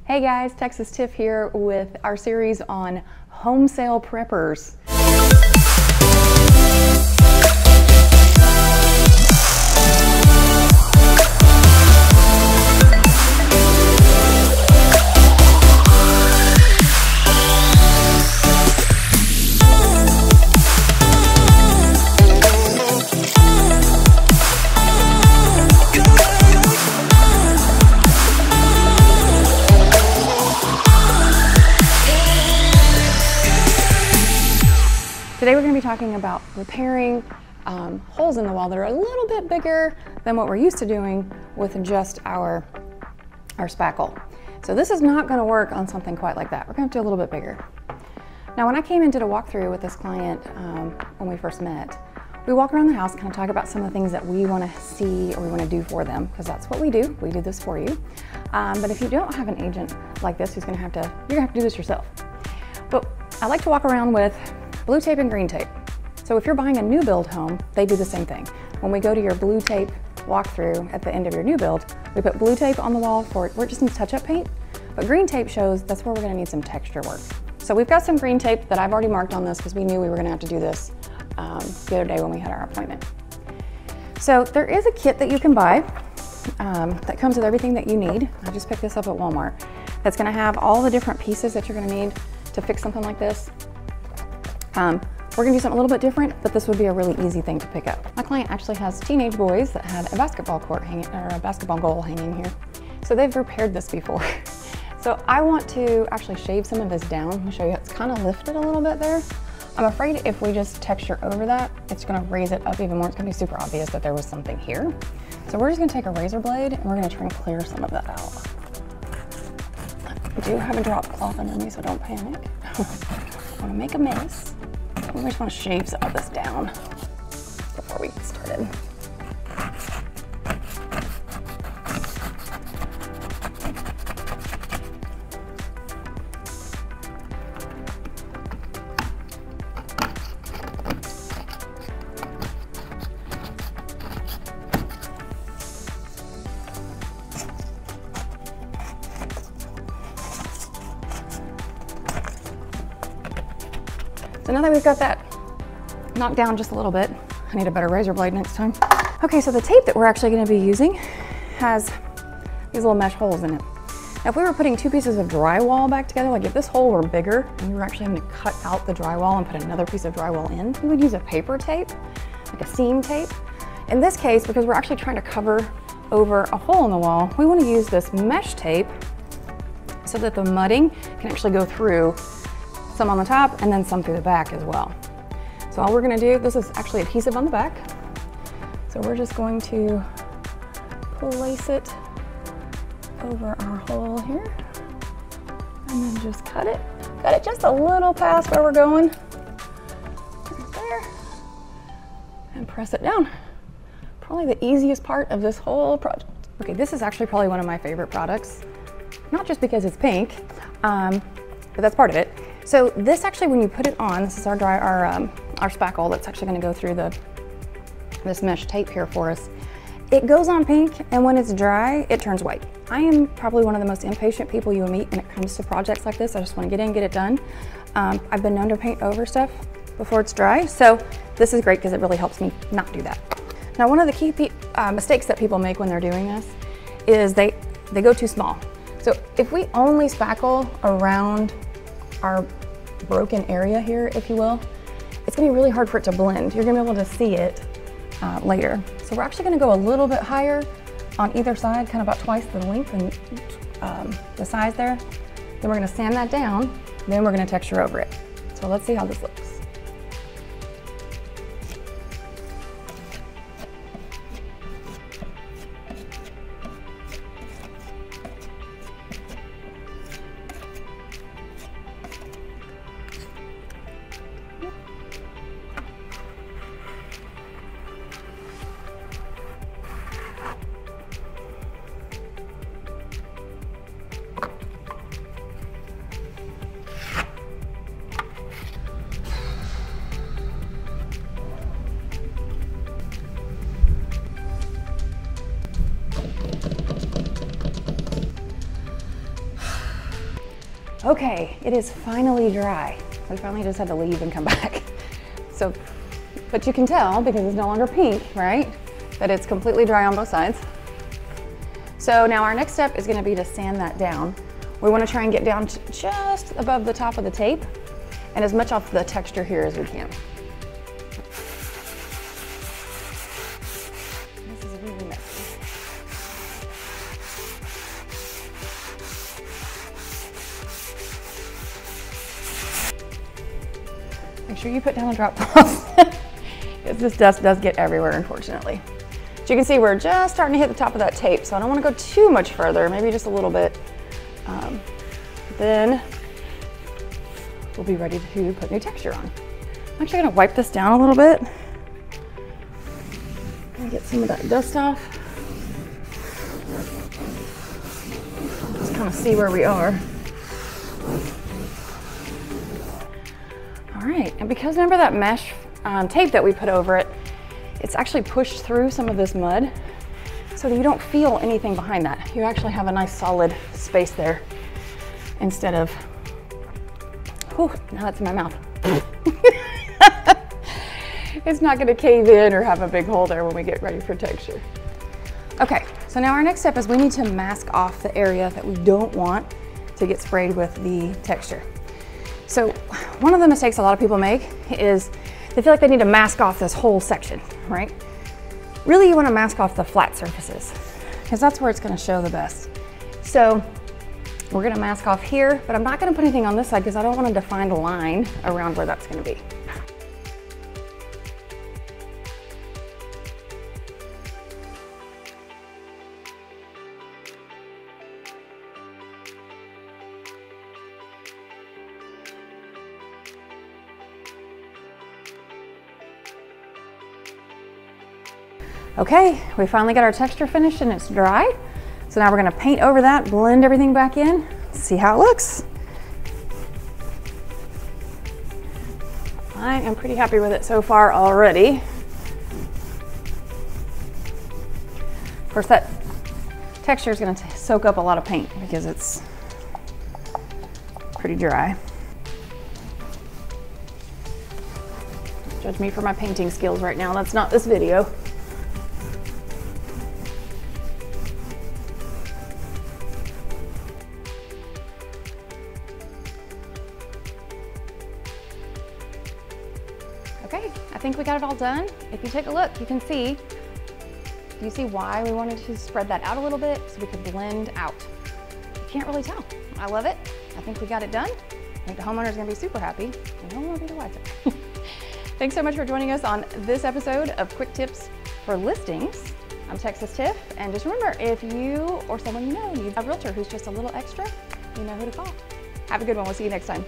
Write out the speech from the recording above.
Hey guys, Texas Tiff here with our series on home sale preppers. Today we're going to be talking about repairing holes in the wall that are a little bit bigger than what we're used to doing with just our spackle. So this is not going to work on something quite like that. We're going to do a little bit bigger. Now when I came and did a walkthrough with this client when we first met, we walk around the house and kind of talk about some of the things that we want to see or we want to do for them, because that's what we do. We do this for you. But if you don't have an agent like this who's going to have to, you're going to have to do this yourself. But I like to walk around with blue tape and green tape. So if you're buying a new build home, they do the same thing. When we go to your blue tape walkthrough at the end of your new build, we put blue tape on the wall where it just needs touch-up paint, but green tape shows that's where we're gonna need some texture work. So we've got some green tape that I've already marked on this because we knew we were gonna have to do this the other day when we had our appointment. So there is a kit that you can buy that comes with everything that you need. I just picked this up at Walmart. That's gonna have all the different pieces that you're gonna need to fix something like this. We're gonna do something a little bit different, but this would be a really easy thing to pick up. My client actually has teenage boys that had a basketball court hanging, or a basketball goal hanging here. So they've repaired this before. So I want to actually shave some of this down. I'll show you, it's kind of lifted a little bit there. I'm afraid if we just texture over that, it's gonna raise it up even more. It's gonna be super obvious that there was something here. So we're just gonna take a razor blade and we're gonna try and clear some of that out. I do have a drop cloth under me, so don't panic. I wanna make a mess. We just want to shave some of this down before we get started. So now that we've got that knocked down just a little bit, I need a better razor blade next time. Okay, so the tape that we're actually going to be using has these little mesh holes in it. Now if we were putting two pieces of drywall back together, like if this hole were bigger and we were actually having to cut out the drywall and put another piece of drywall in, we would use a paper tape, like a seam tape. In this case, because we're actually trying to cover over a hole in the wall, we want to use this mesh tape so that the mudding can actually go through, some on the top and then some through the back as well. So all we're gonna do, this is actually adhesive on the back. So we're just going to place it over our hole here and then just cut it. Cut it just a little past where we're going. Right there. And press it down. Probably the easiest part of this whole project. Okay, this is actually probably one of my favorite products. Not just because it's pink, but that's part of it. So this actually, when you put it on, this is our spackle that's actually gonna go through this mesh tape here for us. It goes on pink, and when it's dry, it turns white. I am probably one of the most impatient people you will meet when it comes to projects like this. I just wanna get in, get it done. I've been known to paint over stuff before it's dry, so this is great because it really helps me not do that. Now, one of the key mistakes that people make when they're doing this is they go too small. So if we only spackle around our broken area here, if you will, it's gonna be really hard for it to blend. You're gonna be able to see it later. So we're actually gonna go a little bit higher on either side, kind of about twice the length and the size there. Then we're gonna sand that down, then we're gonna texture over it. So let's see how this looks. Okay, it is finally dry. We finally just had to leave and come back. So, but you can tell because it's no longer pink, right? That it's completely dry on both sides. So now our next step is gonna be to sand that down. We wanna try and get down to just above the top of the tape and as much off the texture here as we can. This is really messy. Make sure you put down the drop cloths because this dust does get everywhere, unfortunately. As you can see, we're just starting to hit the top of that tape, so I don't want to go too much further, maybe just a little bit. Then we'll be ready to put new texture on. I'm actually going to wipe this down a little bit and get some of that dust off. Just kind of see where we are. All right, and because remember that mesh tape that we put over it, it's actually pushed through some of this mud so that you don't feel anything behind that. You actually have a nice solid space there instead of, whew, now that's in my mouth. It's not gonna cave in or have a big hole there when we get ready for texture. Okay, so now our next step is we need to mask off the area that we don't want to get sprayed with the texture. So one of the mistakes a lot of people make is they feel like they need to mask off this whole section, right? Really, you want to mask off the flat surfaces because that's where it's going to show the best. So we're going to mask off here, but I'm not going to put anything on this side because I don't want to define a line around where that's going to be. Okay, we finally got our texture finished and it's dry. So now we're gonna paint over that, blend everything back in, see how it looks. I am pretty happy with it so far already. Of course, that texture is gonna soak up a lot of paint because it's pretty dry. Judge me for my painting skills right now, that's not this video. Okay, I think we got it all done. If you take a look, you can see, do you see why we wanted to spread that out a little bit so we could blend out? You can't really tell. I love it. I think we got it done. I think the homeowner's gonna be super happy. And he'll want to be the wiser. Thanks so much for joining us on this episode of Quick Tips for Listings. I'm Texas Tiff, and just remember, if you or someone you know needs a realtor who's just a little extra, you know who to call. Have a good one. We'll see you next time.